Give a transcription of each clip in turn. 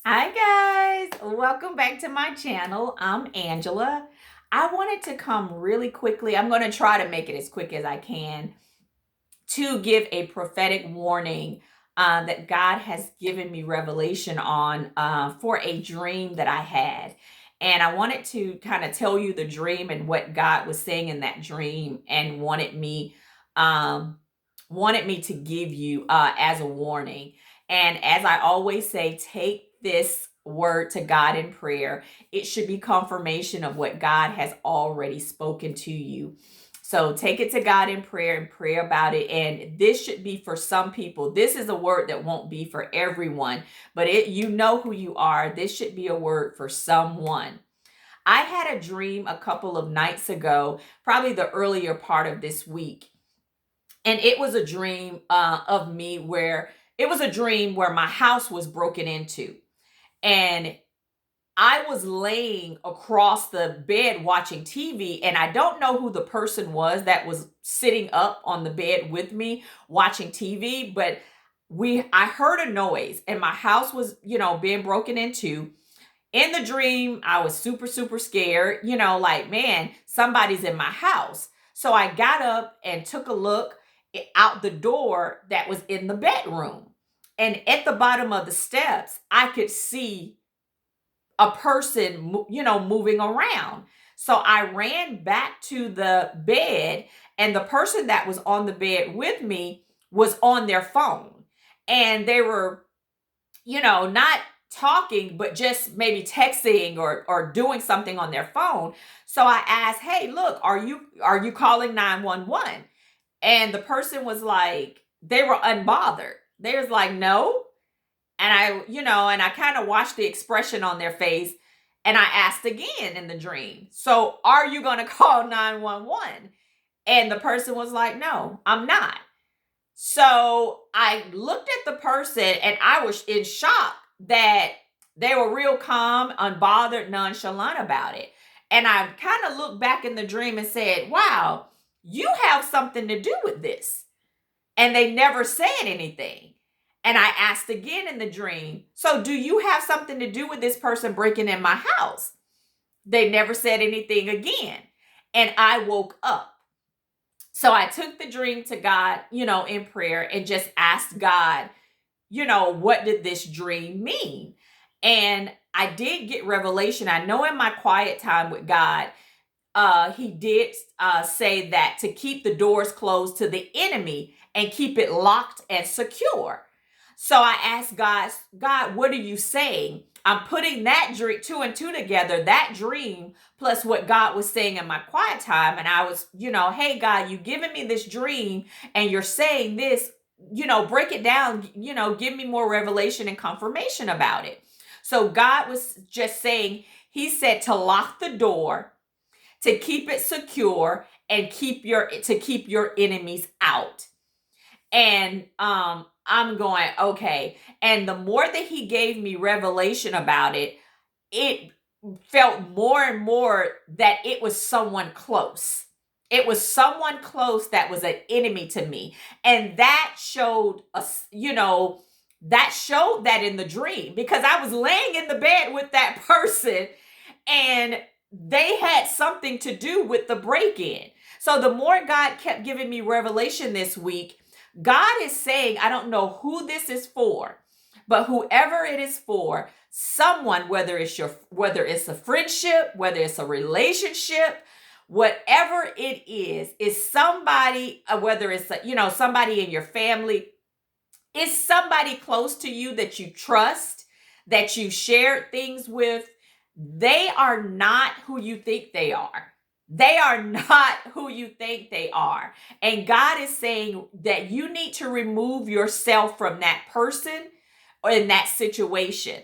Hi guys, welcome back to my channel. I'm Angela. I wanted to come really quickly. I'm going to try to make it as quick as I can to give a prophetic warning that God has given me revelation on for a dream that I had. And I wanted to kind of tell you the dream and what God was saying in that dream and um, wanted me to give you as a warning. And as I always say, take this word to God in prayer. It should be confirmation of what God has already spoken to you. So take it to God in prayer and pray about it. And this should be for some people. This is a word that won't be for everyone, but you know who you are. This should be a word for someone. I had a dream a couple of nights ago, probably the earlier part of this week. And it was a dream of me where it was a dream where my house was broken into. And I was laying across the bed watching TV, and I don't know who the person was that was sitting up on the bed with me watching TV, but I heard a noise and my house was, being broken into. In the dream, I was super, super scared, like, man, somebody's in my house. So I got up and took a look out the door that was in the bedroom. And at the bottom of the steps, I could see a person, moving around. So I ran back to the bed, and the person that was on the bed with me was on their phone. And they were, not talking, but just maybe texting or doing something on their phone. So I asked, "Hey, look, are you calling 911?" And the person was like, they were unbothered. They was like, "No." And I kind of watched the expression on their face. And I asked again in the dream, "So are you going to call 911?" And the person was like, "No, I'm not." So I looked at the person and I was in shock that they were real calm, unbothered, nonchalant about it. And I kind of looked back in the dream and said, "Wow, you have something to do with this." And they never said anything. And I asked again in the dream, "So do you have something to do with this person breaking in my house?" They never said anything again. And I woke up. So I took the dream to God, in prayer and just asked God, what did this dream mean? And I did get revelation. I know in my quiet time with God, he did say that to keep the doors closed to the enemy and keep it locked and secure. So I asked God, "God, what are you saying?" I'm putting that dream, two and two together, that dream plus what God was saying in my quiet time. And I was, "Hey, God, you given me this dream and you're saying this, break it down, give me more revelation and confirmation about it." So God was just saying, he said to lock the door, to keep it secure, and keep your enemies out. And I'm going, okay. And the more that he gave me revelation about it, it felt more and more that it was someone close. It was someone close that was an enemy to me. And that showed us, that showed that in the dream, because I was laying in the bed with that person and they had something to do with the break in. So the more God kept giving me revelation this week, God is saying, I don't know who this is for, but whoever it is for, someone, whether it's a friendship, whether it's a relationship, whatever it is somebody, whether it's somebody in your family, is somebody close to you that you trust, that you shared things with. They are not who you think they are. They are not who you think they are. And God is saying that you need to remove yourself from that person or in that situation.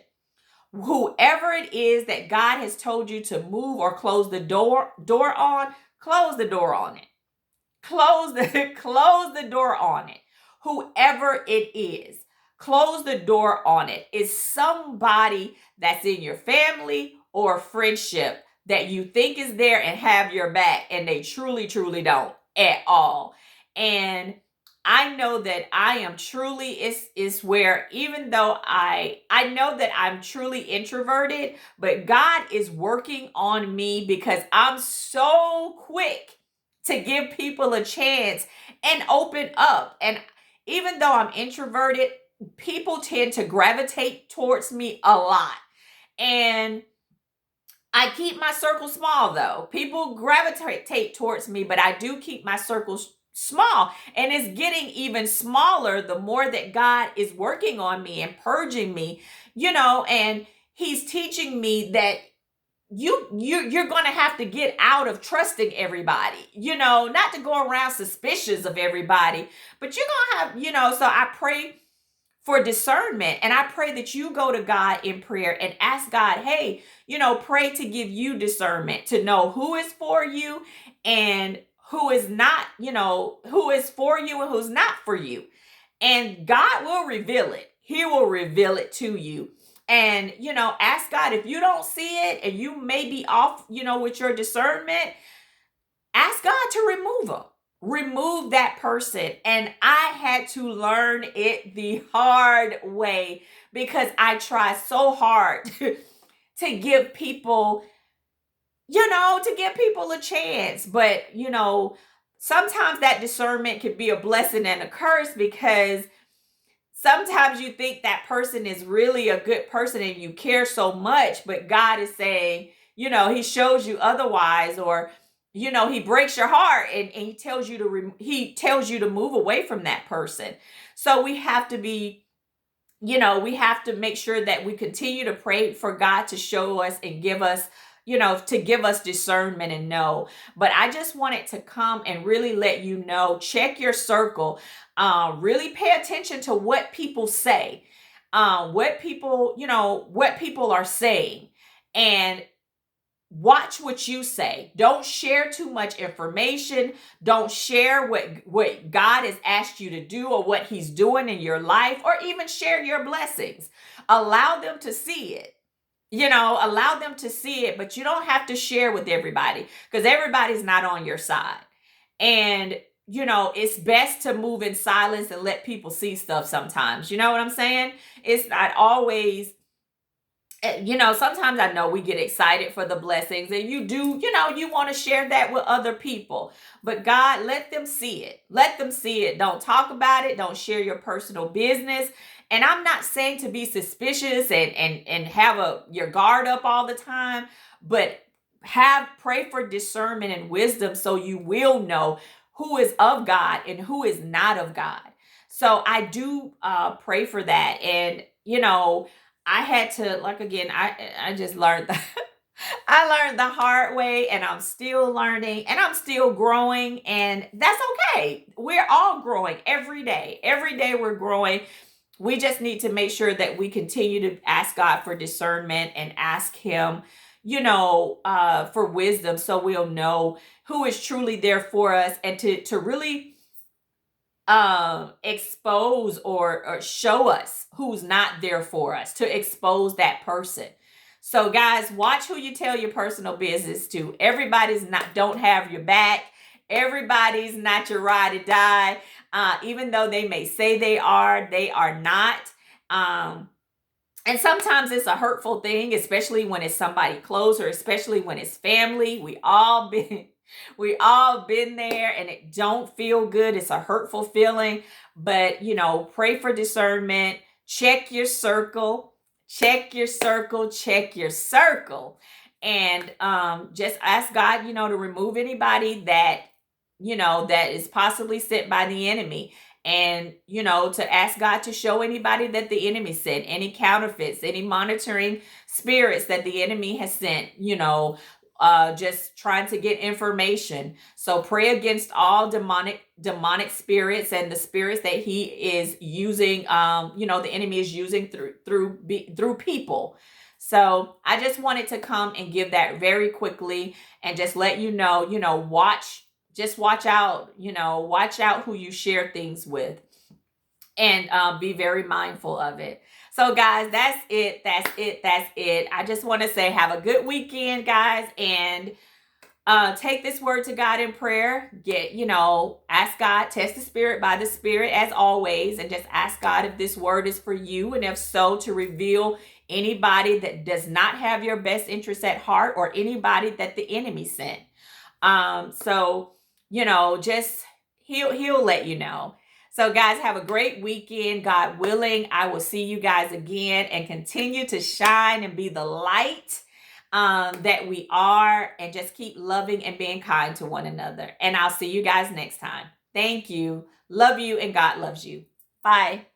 Whoever it is that God has told you to move or close the door on, close the door on it. Close the door on it. Whoever it is, close the door on it. It's somebody that's in your family or friendship that you think is there and have your back, and they truly, truly don't at all. And I know that I am truly is where, even though I know that I'm truly introverted, but God is working on me because I'm so quick to give people a chance and open up. And even though I'm introverted, people tend to gravitate towards me a lot. And I keep my circle small though. People gravitate towards me, but I do keep my circles small. And it's getting even smaller the more that God is working on me and purging me, and He's teaching me that you're going to have to get out of trusting everybody, not to go around suspicious of everybody, but you're going to have, so I pray for discernment. And I pray that you go to God in prayer and ask God, hey, pray to give you discernment to know who is for you and who is not, who is for you and who's not for you. And God will reveal it. He will reveal it to you. And, ask God if you don't see it and you may be off, with your discernment, ask God to remove them. Remove that person. And I had to learn it the hard way because I try so hard to give people, a chance. But, sometimes that discernment could be a blessing and a curse because sometimes you think that person is really a good person and you care so much, but God is saying, He shows you otherwise, or He breaks your heart and He tells you to move away from that person. So we have to be, we have to make sure that we continue to pray for God to show us and give us, to give us discernment and know. But I just wanted to come and really let you know, check your circle, really pay attention to what people say, what people are saying, and watch what you say. Don't share too much information. Don't share what God has asked you to do or what He's doing in your life, or even share your blessings. Allow them to see it. Allow them to see it, but you don't have to share with everybody because everybody's not on your side. And, it's best to move in silence and let people see stuff sometimes. You know what I'm saying? It's not always, sometimes I know we get excited for the blessings and you do, you want to share that with other people, but God, let them see it. Let them see it. Don't talk about it. Don't share your personal business. And I'm not saying to be suspicious and have your guard up all the time, but pray for discernment and wisdom so you will know who is of God and who is not of God. So I do pray for that. And, I had to, like, again, I just learned that. I learned the hard way, and I'm still learning and I'm still growing, and that's okay. We're all growing every day. Every day we're growing. We just need to make sure that we continue to ask God for discernment and ask Him, for wisdom so we'll know who is truly there for us, and to really expose or show us who's not there for us, to expose that person. So guys, watch who you tell your personal business to. Everybody's don't have your back. Everybody's not your ride or die. Even though they may say they are not. And sometimes it's a hurtful thing, especially when it's somebody close, or especially when it's family. We all been there, and it don't feel good. It's a hurtful feeling, but pray for discernment. Check your circle, check your circle, check your circle. And just ask God, to remove anybody that, that is possibly sent by the enemy. And, to ask God to show anybody that the enemy sent, any counterfeits, any monitoring spirits that the enemy has sent, just trying to get information. So pray against all demonic spirits and the spirits that he is using, the enemy is using through people. So I just wanted to come and give that very quickly and just let you know, watch out, watch out who you share things with, and be very mindful of it. So guys, that's it. I just want to say have a good weekend, guys. And Take this word to God in prayer. Ask God, test the spirit by the spirit as always, and just ask God if this word is for you. And if so, to reveal anybody that does not have your best interest at heart or anybody that the enemy sent. So, just he'll let you know. So guys, have a great weekend. God willing, I will see you guys again and continue to shine and be the light that we are, and just keep loving and being kind to one another. And I'll see you guys next time. Thank you. Love you, and God loves you. Bye.